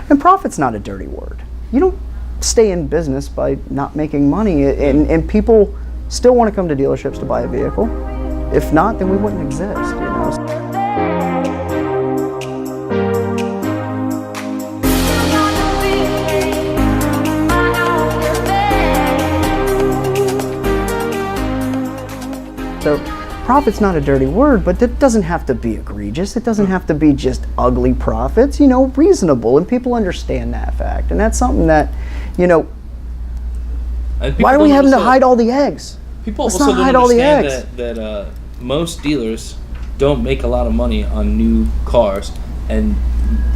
And profit's not a dirty word. You don't stay in business by not making money, and people still want to come to dealerships to buy a vehicle. If not, then we wouldn't exist, you know. So profit's not a dirty word, but it doesn't have to be egregious. It doesn't have to be just ugly profits, you know, reasonable, and people understand that fact. And that's something that, you know, why are we having to hide all the eggs? People Let's also not don't hide all the eggs. understand that most dealers don't make a lot of money on new cars, and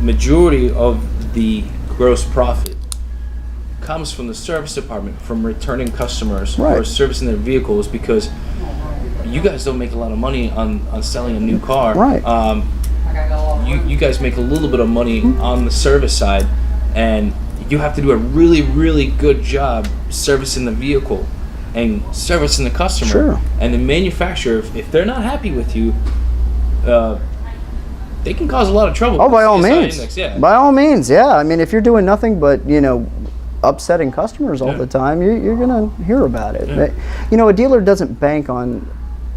majority of the gross profit comes from the service department, from returning customers Right. or servicing their vehicles, because you guys don't make a lot of money on selling a new car. Right. You guys make a little bit of money on the service side, and you have to do a really, really good job servicing the vehicle and servicing the customer. Sure. And the manufacturer, if they're not happy with you, they can cause a lot of trouble. Oh, by all CSI means. Index, yeah. By all means, yeah. I mean, if you're doing nothing but, you know, upsetting customers all the time, you're going to hear about it. Yeah. You know, a dealer doesn't bank on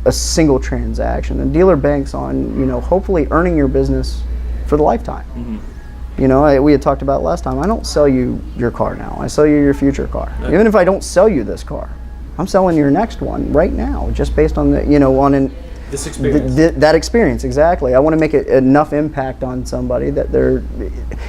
a single transaction. A dealer banks on, you know, hopefully earning your business for the lifetime. Mm-hmm. You know, we had talked about last time, I don't sell you your car now. I sell you your future car. Yeah. Even if I don't sell you this car, I'm selling your next one right now, just based on the, you know, on This experience. that experience, exactly. I want to make enough impact on somebody that they're,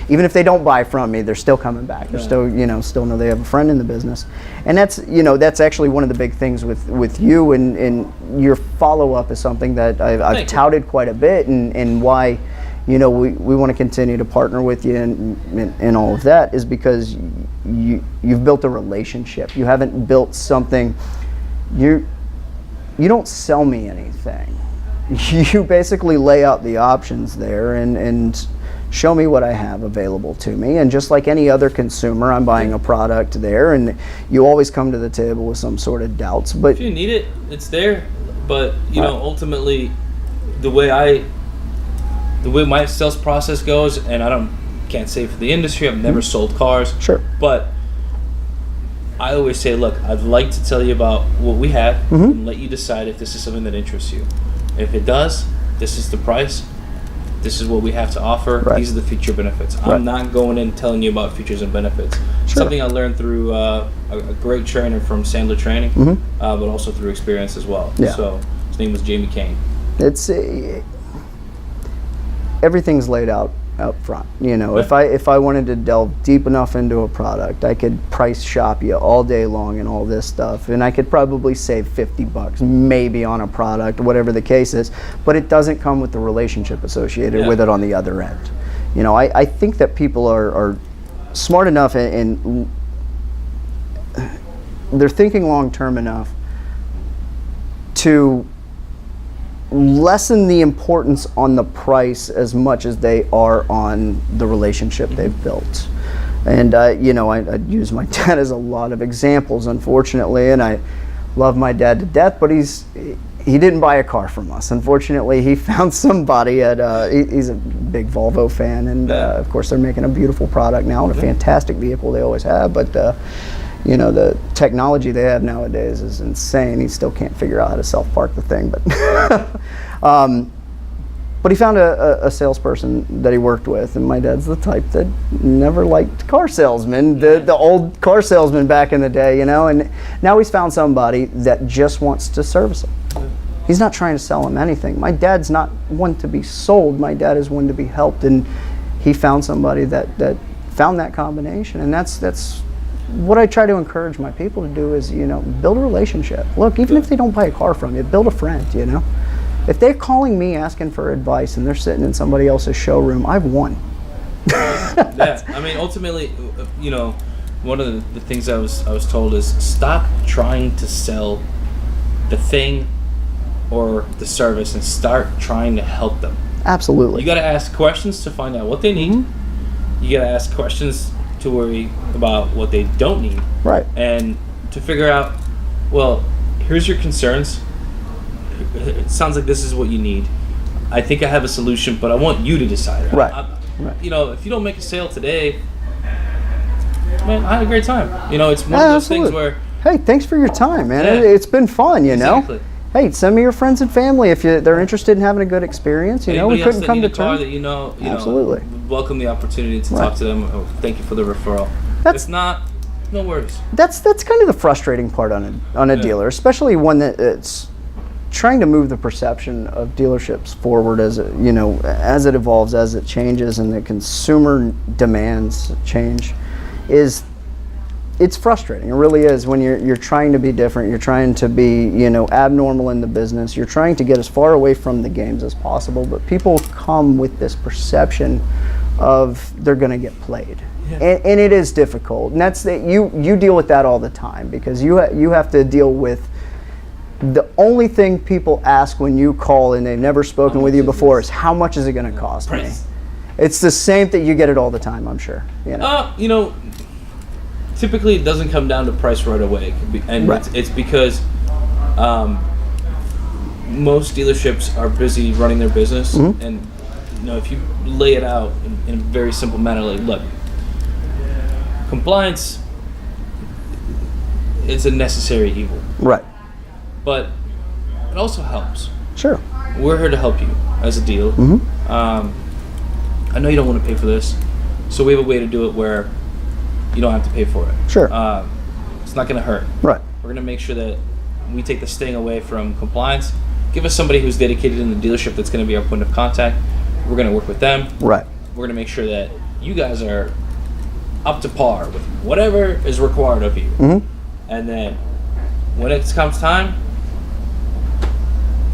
even if they don't buy from me, they're still coming back. They're still, you know, still know they have a friend in the business. And that's, you know, that's actually one of the big things with you, and your follow-up is something that I've touted quite a bit, and why, you know, we want to continue to partner with you and all of that is because you've built a relationship. You haven't built something, you don't sell me anything. You basically lay out the options there and show me what I have available to me. And just like any other consumer, I'm buying a product there, and you always come to the table with some sort of doubts. But if you need it, it's there. But you know, ultimately, the way my sales process goes, and can't say for the industry, I've never sold cars. Sure. But I always say, look, I'd like to tell you about what we have and let you decide if this is something that interests you. If it does, this is the price. This is what we have to offer. Right. These are the feature benefits. Right. I'm not going in telling you about features and benefits. Sure. Something I learned through a great trainer from Sandler Training, but also through experience as well. Yeah. So his name was Jamie Kane. It's everything's laid out front. You know, Right. if I wanted to delve deep enough into a product, I could price shop you all day long and all this stuff, and I could probably save $50 maybe on a product, whatever the case is, but it doesn't come with the relationship associated with it on the other end. You know, I think that people are smart enough and they're thinking long term enough to lessen the importance on the price as much as they are on the relationship they've built. And you know, I use my dad as a lot of examples, unfortunately, and I love my dad to death, but he didn't buy a car from us. Unfortunately, he found somebody at he's a big Volvo fan, and of course they're making a beautiful product now and a fantastic vehicle, they always have, but you know, the technology they have nowadays is insane. He still can't figure out how to self-park the thing, but he found a salesperson that he worked with, and my dad's the type that never liked car salesmen, the old car salesman back in the day, you know, and now he's found somebody that just wants to service him. He's not trying to sell him anything. My dad's not one to be sold. My dad is one to be helped, and he found somebody that found that combination, and that's what I try to encourage my people to do is, you know, build a relationship. Look, even if they don't buy a car from you, build a friend, you know. If they're calling me asking for advice and they're sitting in somebody else's showroom, I've won. Yeah, I mean, ultimately, you know, one of the things I was told is stop trying to sell the thing or the service and start trying to help them. Absolutely. You got to ask questions to find out what they need. You got to ask questions to worry about what they don't need. Right. And to figure out, well, here's your concerns. It sounds like this is what you need. I think I have a solution, but I want you to decide. Right. You know, if you don't make a sale today, man, I had a great time. You know, it's one of those things where, hey, thanks for your time, man. Yeah. It's been fun, you know. Exactly. Hey, send me your friends and family if they're interested in having a good experience. You know, we couldn't come to terms. That you know, Absolutely. Welcome the opportunity to talk to them. Oh, thank you for the referral. It's not, no worries. That's kind of the frustrating part on a dealer, especially one that's trying to move the perception of dealerships forward as as it evolves, as it changes, and the consumer demands change. It's frustrating. It really is when you're trying to be different. You're trying to be abnormal in the business. You're trying to get as far away from the games as possible. But people come with this perception of they're going to get played, and it is difficult. And that's you deal with that all the time because you have to deal with the only thing people ask when you call and they've never spoken with you before is how much is it going to cost me? It's the same thing. You get it all the time, I'm sure. Typically, it doesn't come down to price right away, and it's because most dealerships are busy running their business, and if you lay it out in a very simple manner, like, look, compliance, it's a necessary evil, right? But it also helps. Sure, we're here to help you as a dealer. I know you don't want to pay for this, so we have a way to do it where you don't have to pay for it. Sure. It's not going to hurt. Right. We're going to make sure that we take the sting away from compliance. Give us somebody who's dedicated in the dealership that's going to be our point of contact. We're going to work with them. Right. We're going to make sure that you guys are up to par with whatever is required of you. And then when it comes time,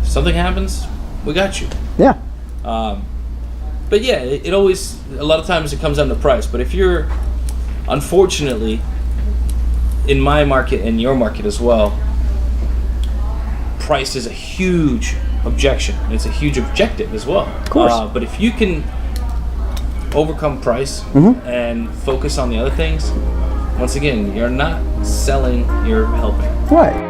if something happens, we got you. Yeah. But yeah, it always, a lot of times it comes down to price. But if you're, unfortunately, in my market and your market as well, price is a huge objection. It's a huge objective as well. Of course. But if you can overcome price and focus on the other things, once again, you're not selling, you're helping. Right.